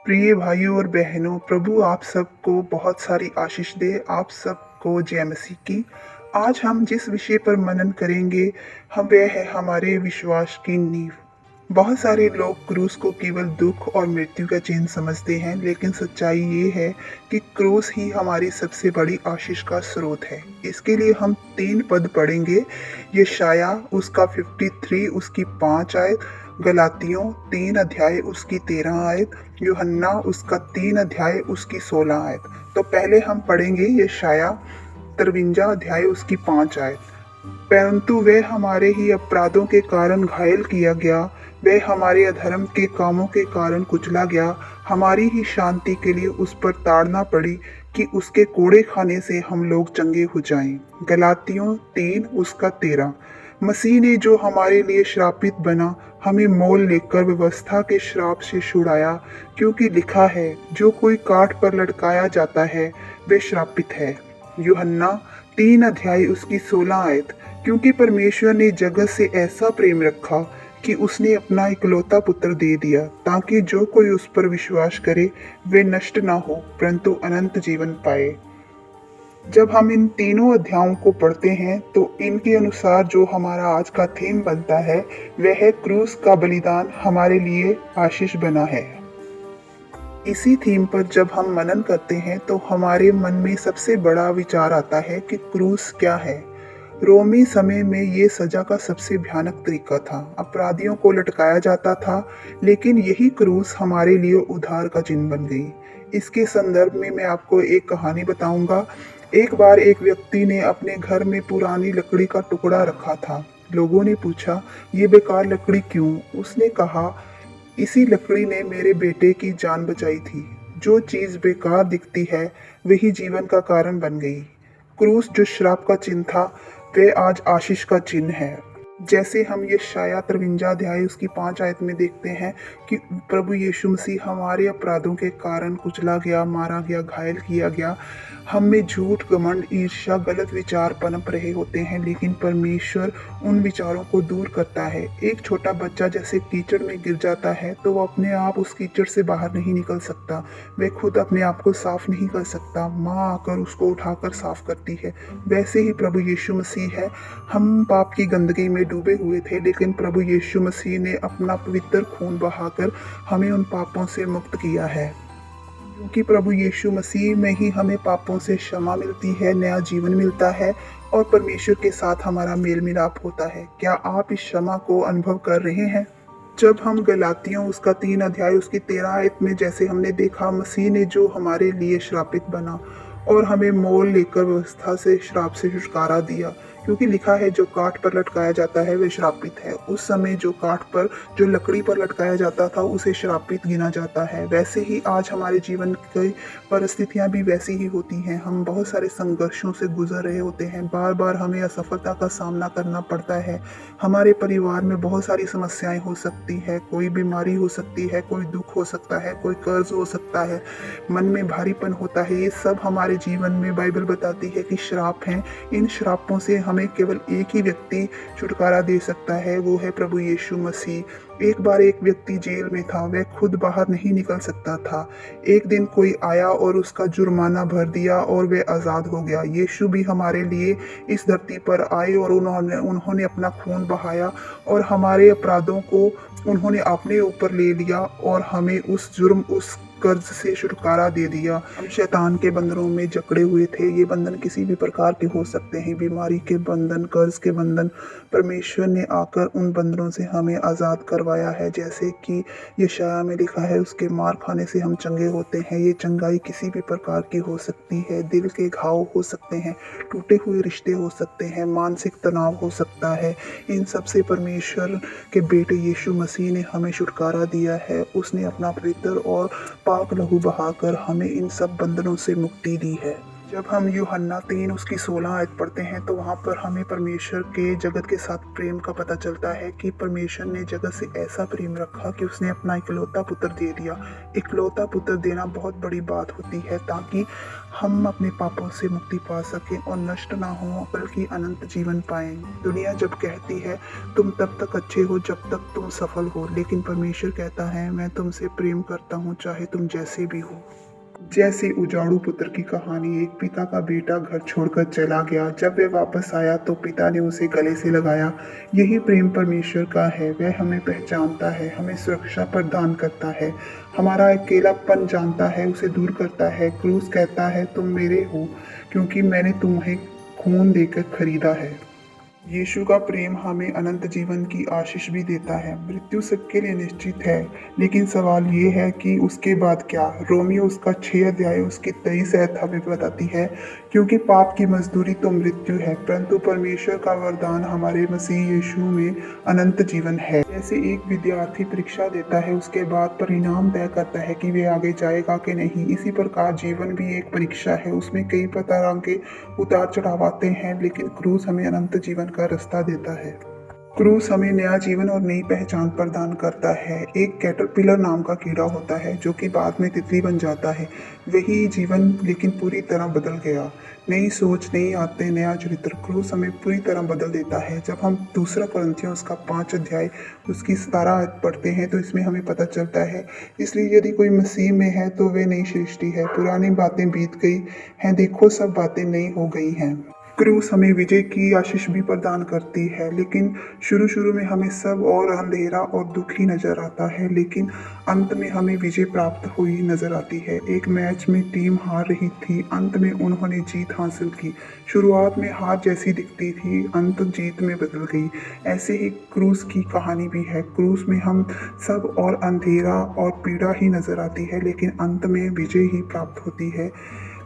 प्रिय भाइयों और बहनों, प्रभु आप सबको बहुत सारी आशीष दे। आप सबको जय मसीह की। आज हम जिस विषय पर मनन करेंगे, वह है हमारे विश्वास की नींव। बहुत सारे लोग क्रूस को केवल दुख और मृत्यु का चिन्ह समझते हैं, लेकिन सच्चाई ये है कि क्रूस ही हमारी सबसे बड़ी आशीष का स्रोत है। इसके लिए हम 3 पद पढ़ेंगे। यशाया उसका 53 उसकी 5 आयत, गलातियों 3 अध्याय उसकी 13 आयत, यूहन्ना उसका 3 अध्याय उसकी 16 आयत। तो पहले हम पढ़ेंगे यशाया 53 अध्याय उसकी 5 आयत। परंतु वह हमारे ही अपराधों के कारण घायल किया गया, वह हमारे अधर्म के कामों के कारण कुचला गया। हमारी ही शांति के लिए उस पर ताड़ना पड़ी कि उसके कोड़े खाने से हम लोग चंगे हो जाएं। गलातियों 3 उसका 13। मसीह ने जो हमारे लिए श्रापित बना, हमें मोल लेकर व्यवस्था के श्राप से छुड़ाया, क्योंकि लिखा है, जो कोई काठ पर लटकाया जाता है वे श्रापित है। यूहन्ना 3 अध्याय उसकी 16 आयत। क्योंकि परमेश्वर ने जगत से ऐसा प्रेम रखा कि उसने अपना इकलौता पुत्र दे दिया, ताकि जो कोई उस पर विश्वास करे वे नष्ट ना हो, परंतु अनंत जीवन पाए। जब हम इन तीनों अध्यायों को पढ़ते हैं तो इनके अनुसार जो हमारा आज का थीम बनता है, वह है क्रूस का बलिदान हमारे लिए आशीष बना है। इसी थीम पर जब हम मनन करते हैं तो हमारे मन में सबसे बड़ा विचार आता है कि क्रूस क्या है। रोमी समय में ये सजा का सबसे भयानक तरीका था। अपराधियों को लटकाया जाता था, लेकिन यही क्रूस हमारे लिए उद्धार का चिन्ह बन गई। इसके संदर्भ में मैं आपको एक कहानी बताऊंगा। एक बार एक व्यक्ति ने अपने घर में पुरानी लकड़ी का टुकड़ा रखा था। लोगों ने पूछा, ये बेकार लकड़ी क्यों? उसने कहा, इसी लकड़ी ने मेरे बेटे की जान बचाई थी। जो चीज बेकार दिखती है वही जीवन का कारण बन गई। क्रूस जो श्राप का चिन्ह था, वे आज आशीष का चिन्ह है। जैसे हम यशाया 53 अध्याय उसकी 5 आयत में देखते हैं कि प्रभु यीशु मसीह हमारे अपराधों के कारण कुचला गया, मारा गया, घायल किया गया। हम में झूठ, घमंड, ईर्ष्या, गलत विचार पनप रहे होते हैं, लेकिन परमेश्वर उन विचारों को दूर करता है। एक छोटा बच्चा जैसे कीचड़ में गिर जाता है तो वो अपने आप उस कीचड़ से बाहर नहीं निकल सकता। वह खुद अपने आप को साफ नहीं कर सकता। माँ आकर उसको उठाकर साफ करती है। वैसे ही प्रभु यीशु मसीह है। हम पाप की गंदगी में डूबे हुए थे, लेकिन प्रभु यीशु मसीह ने अपना पवित्र खून बहाकर हमें उन पापों से मुक्त किया है। क्योंकि प्रभु यीशु मसीह में ही हमें पापों से क्षमा मिलती है, नया जीवन मिलता है और परमेश्वर के साथ हमारा मेल मिलाप होता है। क्या आप इस क्षमा को अनुभव कर रहे हैं? जब हम गलातियों उसका 3 अध्याय उसकी 13 आयत में जैसे हमने देखा, मसीह ने जो हमारे लिए श्रापित बना और हमें मोल लेकर व्यवस्था से श्राप से छुटकारा दिया, क्योंकि लिखा है, जो काठ पर लटकाया जाता है वह श्रापित है। उस समय जो काठ पर, जो लकड़ी पर लटकाया जाता था, उसे श्रापित गिना जाता है। वैसे ही आज हमारे जीवन की परिस्थितियां भी वैसी ही होती हैं। हम बहुत सारे संघर्षों से गुजर रहे होते हैं। बार बार हमें असफलता का सामना करना पड़ता है। हमारे परिवार में बहुत सारी समस्याएं हो सकती है, कोई बीमारी हो सकती है, कोई दुख हो सकता है, कोई कर्ज हो सकता है, मन में भारीपन होता है। ये सब हमारे जीवन में बाइबल बताती है कि श्राप हैं। इन श्रापों से हमें केवल एक ही व्यक्ति छुटकारा दे सकता है, वो है प्रभु यीशु मसीह। एक बार एक व्यक्ति जेल में था, वह खुद बाहर नहीं निकल सकता था। एक दिन कोई आया और उसका जुर्माना भर दिया और वह आज़ाद हो गया। यीशु भी हमारे लिए इस धरती पर आए और उन्होंने अपना खून बहाया और हमारे अपराधों को उन्होंने अपने ऊपर ले लिया और हमें उस जुर्म, उस कर्ज से छुटकारा दे दिया। हम शैतान के बंधनों में जकड़े हुए थे। ये बंधन किसी भी प्रकार के हो सकते हैं, बीमारी के बंधन, कर्ज के बंधन। परमेश्वर ने आकर उन बंधनों से हमें आज़ाद करवाया है। जैसे कि यशाया में लिखा है, उसके मार खाने से हम चंगे होते हैं। ये चंगाई किसी भी प्रकार की हो सकती है। दिल के घाव हो सकते हैं, टूटे हुए रिश्ते हो सकते हैं, मानसिक तनाव हो सकता है। इन सब से परमेश्वर के बेटे यीशु मसीह ने हमें छुटकारा दिया है। उसने अपना पवित्र और पाक लहू बहाकर हमें इन सब बंधनों से मुक्ति दी है। जब हम यूहन्ना 3 उसकी 16 आयत पढ़ते हैं तो वहाँ पर हमें परमेश्वर के जगत के साथ प्रेम का पता चलता है कि परमेश्वर ने जगत से ऐसा प्रेम रखा कि उसने अपना इकलौता पुत्र दे दिया। इकलौता पुत्र देना बहुत बड़ी बात होती है ताकि हम अपने पापों से मुक्ति पा सकें और नष्ट ना हो बल्कि अनंत जीवन पाएं। दुनिया जब कहती है तुम तब तक अच्छे हो जब तक तुम सफल हो, लेकिन परमेश्वर कहता है मैं तुमसे प्रेम करता हूँ चाहे तुम जैसे भी हो। जैसे उजाड़ू पुत्र की कहानी, एक पिता का बेटा घर छोड़कर चला गया, जब वह वापस आया तो पिता ने उसे गले से लगाया। यही प्रेम परमेश्वर का है, वह हमें पहचानता है, हमें सुरक्षा प्रदान करता है, हमारा अकेलापन जानता है, उसे दूर करता है। क्रूस कहता है तुम मेरे हो क्योंकि मैंने तुम्हें खून देकर खरीदा है। यीशु का प्रेम हमें अनंत जीवन की आशीष भी देता है। मृत्यु सबके लिए निश्चित है, लेकिन सवाल ये है कि उसके बाद क्या। रोमियो उसका 6 अध्याय उसकी 23 आयत हमें बताती है, क्योंकि पाप की मजदूरी तो मृत्यु है, परंतु परमेश्वर का वरदान हमारे मसीह यीशु में अनंत जीवन है। जैसे एक विद्यार्थी परीक्षा देता है, उसके बाद परिणाम तय करता है कि वे आगे जाएगा कि नहीं, इसी प्रकार जीवन भी एक परीक्षा है। उसमें कई प्रकार के उतार चढ़ाव आते हैं, लेकिन क्रूस हमें अनंत जीवन का रास्ता देता है। क्रूस हमें नया जीवन और नई पहचान प्रदान करता है। एक कैटरपिलर नाम का कीड़ा होता है जो कि बाद में तितली बन जाता है। वही जीवन लेकिन पूरी तरह बदल गया। नई सोच, नई आदतें, नया चरित्र। क्रूस हमें पूरी तरह बदल देता है। जब हम दूसरा कुरिन्थियों उसका 5 अध्याय उसकी 17 आयत पढ़ते हैं तो इसमें हमें पता चलता है, इसलिए यदि कोई मसीह में है तो वे नई सृष्टि है, पुरानी बातें बीत गई हैं, देखो सब बातें नई हो गई हैं। क्रूस हमें विजय की आशीष भी प्रदान करती है, लेकिन शुरू में हमें सब और अंधेरा और दुख ही नजर आता है, लेकिन अंत में हमें विजय प्राप्त हुई नजर आती है। एक मैच में टीम हार रही थी, अंत में उन्होंने जीत हासिल की। शुरुआत में हार जैसी दिखती थी, अंत जीत में बदल गई। ऐसे ही क्रूस की कहानी भी है। क्रूस में हम सब और अंधेरा और पीड़ा ही नजर आती है, लेकिन अंत में विजय ही प्राप्त होती है।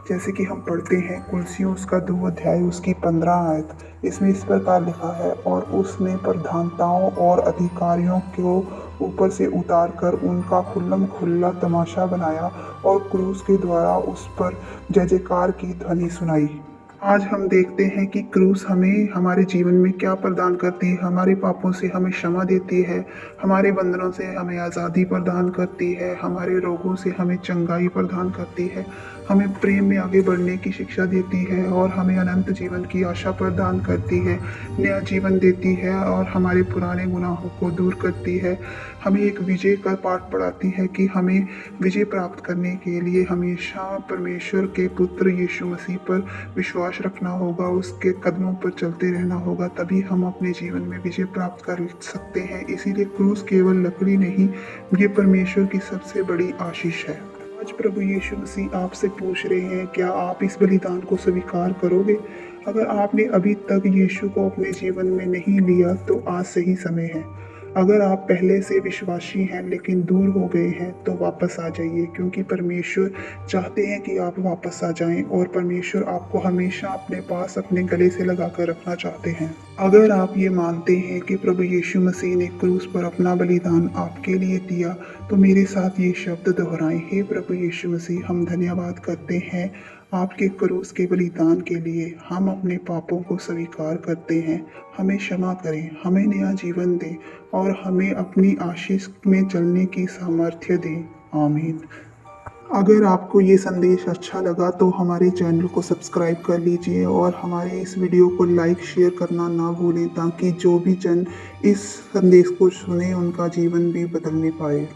जैसे कि हम पढ़ते हैं कुलसियों उसका 2 अध्याय उसकी 15 आयत, इसमें इस प्रकार लिखा है, और उसने प्रधानताओं और अधिकारियों को ऊपर से उतार कर उनका खुल्लम खुल्ला तमाशा बनाया और क्रूस के द्वारा उस पर जय जयकार की ध्वनि सुनाई। आज हम देखते हैं कि क्रूस हमें हमारे जीवन में क्या प्रदान करती है। हमारे पापों से हमें क्षमा देती है, हमारे बंधनों से हमें आज़ादी प्रदान करती है, हमारे रोगों से हमें चंगाई प्रदान करती है, हमें प्रेम में आगे बढ़ने की शिक्षा देती है और हमें अनंत जीवन की आशा प्रदान करती है, नया जीवन देती है और हमारे पुराने गुनाहों को दूर करती है। हमें एक विजय का पाठ पढ़ाती है कि हमें विजय प्राप्त करने के लिए हमेशा परमेश्वर के पुत्र यीशु मसीह पर विश्वास रखना होगा, उसके कदमों पर चलते रहना होगा, तभी हम अपने जीवन में विजय प्राप्त कर सकते हैं। इसीलिए क्रूस केवल लकड़ी नहीं, ये परमेश्वर की सबसे बड़ी आशीष है। आज प्रभु यीशु मसीह आपसे पूछ रहे हैं, क्या आप इस बलिदान को स्वीकार करोगे? अगर आपने अभी तक यीशु को अपने जीवन में नहीं लिया तो आज सही समय है। अगर आप पहले से विश्वासी हैं लेकिन दूर हो गए हैं तो वापस आ जाइए, क्योंकि परमेश्वर चाहते हैं कि आप वापस आ जाएं और परमेश्वर आपको हमेशा अपने पास अपने गले से लगा कर रखना चाहते हैं। अगर आप ये मानते हैं कि प्रभु यीशु मसीह ने क्रूस पर अपना बलिदान आपके लिए दिया तो मेरे साथ ये शब्द दोहराएं, हे प्रभु यीशु मसीह, हम धन्यवाद करते हैं आपके क्रूस के बलिदान के लिए। हम अपने पापों को स्वीकार करते हैं, हमें क्षमा करें, हमें नया जीवन दें और हमें अपनी आशीष में चलने की सामर्थ्य दें। आमीन। अगर आपको ये संदेश अच्छा लगा तो हमारे चैनल को सब्सक्राइब कर लीजिए और हमारे इस वीडियो को लाइक शेयर करना ना भूलें, ताकि जो भी जन इस संदेश को सुने उनका जीवन भी बदलने पाए।